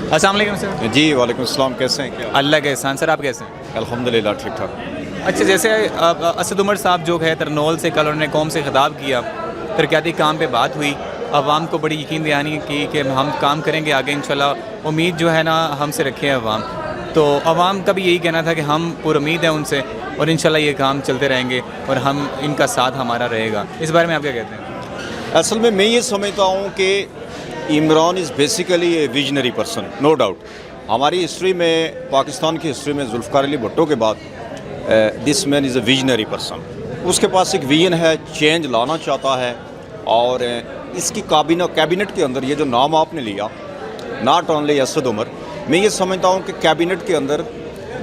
अस्सलाम वालेकुम सर। जी वालेकुम अस्सलाम, कैसे हैं? क्या अल्लाह के एहसान। सर आप कैसे हैं? अल्हम्दुलिल्लाह ठीक ठाक। अच्छा, जैसे असद उमर साहब जो है तरनौल से कल उन्होंने कौम से खिताब किया, तरक्याती काम पे बात हुई, अवाम को बड़ी यकीन दहानी की कि हम काम करेंगे आगे इंशाल्लाह। उम्मीद जो है ना हमसे रखे हैं अवाम, तो अवाम का भी यही कहना था कि हम पूरी उम्मीद है उनसे और इंशाल्लाह ये काम चलते रहेंगे और हम इनका साथ हमारा रहेगा। इस बारे में आप क्या कहते हैं? असल में मैं ये समझता हूँ कि Imran is basically a visionary person, no doubt. हमारी हिस्ट्री में, पाकिस्तान की हिस्ट्री में जुल्फ़िकार अली भुट्टो के बाद this man is a visionary person. उसके पास एक विजन है, चेंज लाना चाहता है। और इसकी कैबिनेट के अंदर ये जो नाम आपने लिया, नॉट ओनली असद उमर, मैं ये समझता हूँ कि कैबिनेट के अंदर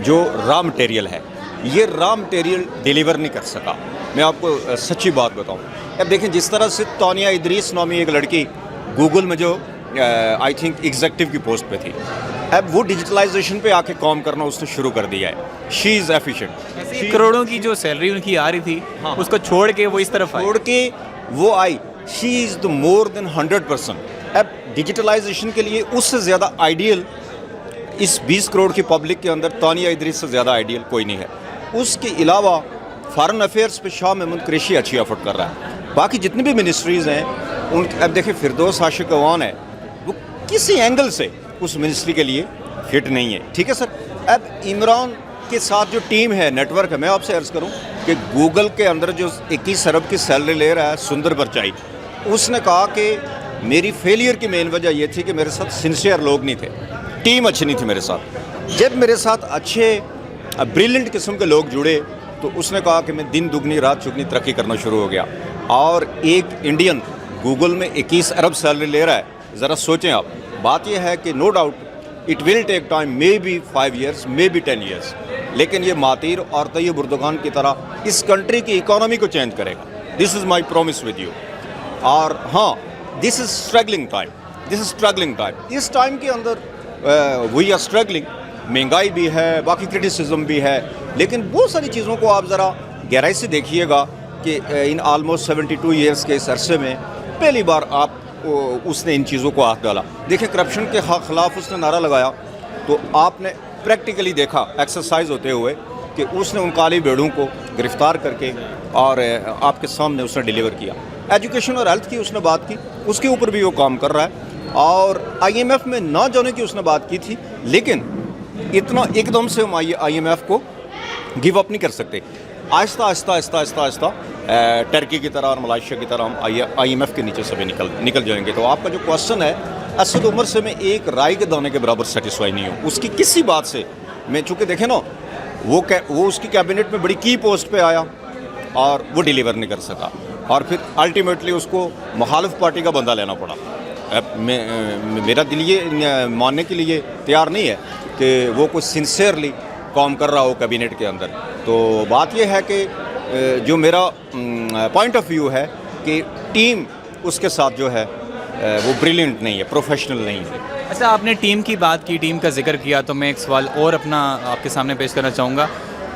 जो रॉ मटेरियल है, ये रॉ मटेरियल डिलीवर नहीं कर सका। मैं आपको सच्ची बात बताऊँ, अब देखें जिस तरह से तानिया इदरीस नामी एक लड़की गूगल में जो आई थिंक एग्जेक्टिव की पोस्ट पे थी, अब वो डिजिटलाइजेशन पे आके काम करना उसने शुरू कर दिया है। She is efficient. करोड़ों की जो सैलरी उनकी आ रही थी, हाँ, उसको छोड़ के वो इस तरफ छोड़ के वो आई। She is the more than 100%। अब डिजिटलाइजेशन के लिए उससे ज़्यादा आइडियल इस 20 करोड़ की पब्लिक के अंदर तानिया इदरीस से ज़्यादा आइडियल कोई नहीं है। उसके अलावा फॉरेन अफेयर्स पे शाह महमूद कुरैशी अच्छी एफर्ट कर रहा है। बाकी जितनी भी मिनिस्ट्रीज़ हैं उन, अब देखिए फिरदौस आशिक अवान है, वो किसी एंगल से उस मिनिस्ट्री के लिए फिट नहीं है। ठीक है सर। अब इमरान के साथ जो टीम है, नेटवर्क है, मैं आपसे अर्ज़ करूं कि गूगल के अंदर जो 21 अरब की सैलरी ले रहा है सुंदर पिचाई, उसने कहा कि मेरी फेलियर की मेन वजह यह थी कि मेरे साथ सिंसियर लोग नहीं थे, टीम अच्छी नहीं थी मेरे साथ। जब मेरे साथ अच्छे ब्रिलियंट किस्म के लोग जुड़े तो उसने कहा कि मैं दिन दुगनी रात चुगनी तरक्की करना शुरू हो गया। और एक इंडियन गूगल में 21 अरब सैलरी ले रहा है, ज़रा सोचें आप। बात यह है कि no doubt it will take time, maybe 5 years, maybe 10 years, लेकिन ये मातिर और तैयब उर्दुगान की तरह इस कंट्री की इकोनॉमी को चेंज करेगा। This is my promise with you. और हाँ, this is struggling time, this is struggling time. इस टाइम के अंदर वी आर स्ट्रगलिंग, महंगाई भी है, बाकी क्रिटिसिज्म भी है, लेकिन बहुत सारी चीज़ों को आप ज़रा गहराई से देखिएगा कि इन ऑलमोस्ट 72 years के इस अरसे में पहली बार उसने इन चीज़ों को हाथ डाला। देखिए करप्शन के ख़िलाफ़ उसने नारा लगाया तो आपने प्रैक्टिकली देखा एक्सरसाइज होते हुए कि उसने उन काली भेड़ों को गिरफ़्तार करके और आपके सामने उसने डिलीवर किया। एजुकेशन और हेल्थ की उसने बात की, उसके ऊपर भी वो काम कर रहा है। और IMF में ना जाने की उसने बात की थी, लेकिन इतना एकदम से हम IMF को गिव अप नहीं कर सकते। आहिस्ता आहिस्ता आहिस्ता आहिस्ता आहिस्ता टर्की की तरह और मलेशिया की तरह हम IMF के नीचे से भी निकल जाएंगे। तो आपका जो क्वेश्चन है, असद उमर से मैं एक राय के दाने के बराबर सेटिस्फाई नहीं हूँ उसकी किसी बात से। मैं चूँकि देखें ना, वो उसकी कैबिनेट में बड़ी की पोस्ट पे आया और वो डिलीवर नहीं कर सका, और फिर अल्टीमेटली उसको मुखालिफ पार्टी का बंदा लेना पड़ा। मेरा दिल ये मानने के लिए तैयार नहीं है कि वो कुछ सिंसियरली काम कर रहा हो कैबिनेट के अंदर। तो बात यह है कि जो मेरा पॉइंट ऑफ व्यू है कि टीम उसके साथ जो है वो ब्रिलियंट नहीं है, प्रोफेशनल नहीं है। अच्छा, आपने टीम की बात की, टीम का जिक्र किया, तो मैं एक सवाल और अपना आपके सामने पेश करना चाहूँगा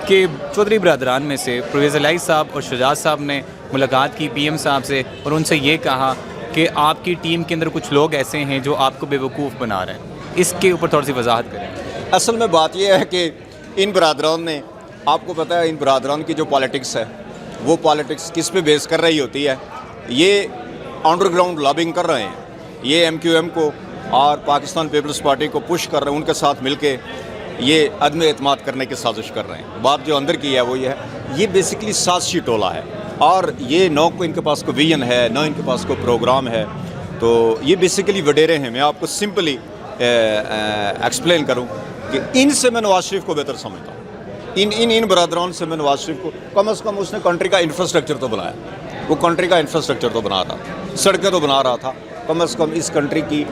कि चौधरी बरदरान में से परवेज़ इलाही साहब और शुजात साहब ने मुलाकात की PM साहब से और उनसे ये कहा कि आपकी टीम के अंदर कुछ लोग ऐसे हैं जो आपको बेवकूफ़ बना रहे हैं। इसके ऊपर थोड़ी सी वजाहत करें। असल में बात यह है कि इन बरदरान ने, आपको पता है इन बरदरान की जो पॉलिटिक्स है, वो पॉलिटिक्स किस पे बेस कर रही होती है? ये अंडरग्राउंड लॉबिंग कर रहे हैं, ये MQM को और पाकिस्तान पीपल्स पार्टी को पुश कर रहे हैं, उनके साथ मिलके ये अदम एतमाद करने की साजिश कर रहे हैं। बात जो अंदर की है वो ये है, ये बेसिकली साजिशी टोला है और ये न को इनके पास कोई विजन है, न इनके पास कोई प्रोग्राम है। तो ये बेसिकली वडेरे हैं। मैं आपको सिंपली एक्सप्लेन करूँ कि इनसे मैं नवाज शरीफ को बेहतर समझता हूँ। इन बरदरान से मैं नवाज शरीफ को, कम से कम उसने कंट्री का इंफ्रास्ट्रक्चर तो बनाया, वो कंट्री का इंफ्रास्ट्रक्चर तो बना रहा था, सड़कें तो बना रहा था। कम से कम इस कंट्री की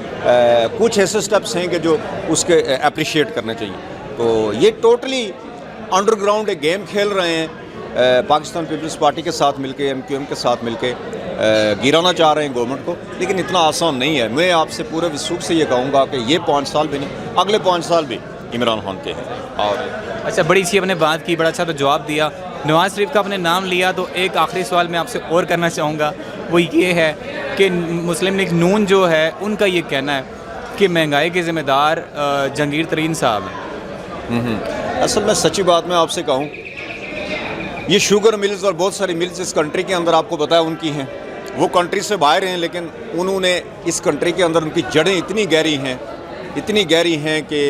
कुछ ऐसे स्टेप्स हैं कि जो उसके अप्रिशिएट करने चाहिए। तो ये टोटली अंडरग्राउंड एक गेम खेल रहे हैं, पाकिस्तान पीपल्स पार्टी के साथ मिलके, MQM के साथ मिलके गिराना चाह रहे हैं गवर्नमेंट को, लेकिन इतना आसान नहीं है। मैं आपसे पूरे विसूख से ये कहूँगा कि ये 5 साल भी नहीं, अगले 5 साल भी इमरान खान के हैं। और अच्छा, बड़ी अच्छी आपने बात की, बड़ा अच्छा तो जवाब दिया। नवाज शरीफ का आपने नाम लिया, तो एक आखिरी सवाल मैं आपसे और करना चाहूँगा, वो ये है कि मुस्लिम लीग नून जो है, उनका ये कहना है कि महंगाई के ज़िम्मेदार जहांगीर तरीन साहब हैं? असल में सच्ची बात मैं आपसे कहूँ, ये शुगर मिल्स और बहुत सारी मिल्स इस कंट्री के अंदर आपको पता है उनकी हैं, वो कंट्री से बाहर हैं, लेकिन उन्होंने इस कंट्री के अंदर उनकी जड़ें इतनी गहरी हैं कि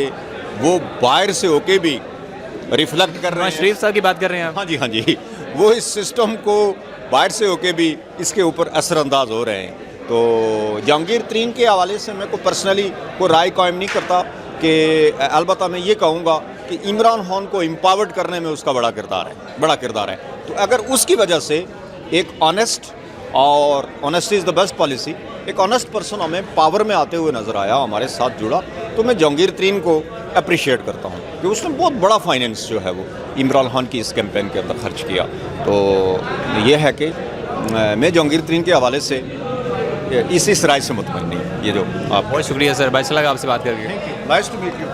वो बाहर से होके भी रिफ्लेक्ट कर रहे नवाज हैं। शरीफ साहब की बात कर रहे हैं आप? हाँ जी, वो इस सिस्टम को बाहर से होके भी इसके ऊपर असरअंदाज हो रहे हैं। तो जहांगीर तरीन के हवाले से मैं को पर्सनली कोई राय कायम नहीं करता कि अलबत्ता मैं ये कहूँगा कि इमरान खान को एम्पावर्ड करने में उसका बड़ा किरदार है। तो अगर उसकी वजह से एक ऑनेस्ट, और honesty is the best policy, एक ऑनेस्ट पर्सन हमें पावर में आते हुए नज़र आया, हमारे साथ जुड़ा, तो मैं जहांगीर तरीन को अप्रिशिएट करता हूँ कि उसने बहुत बड़ा फाइनेंस जो है वो इमरान खान की इस कैंपेन के अंदर खर्च किया। तो ये है कि मैं जहांगीर तरीन के हवाले से इस राय से मुतमईन नहीं। ये जो आप, बहुत शुक्रिया सर, बड़ा अच्छा लगा आपसे बात करके। Nice to meet you.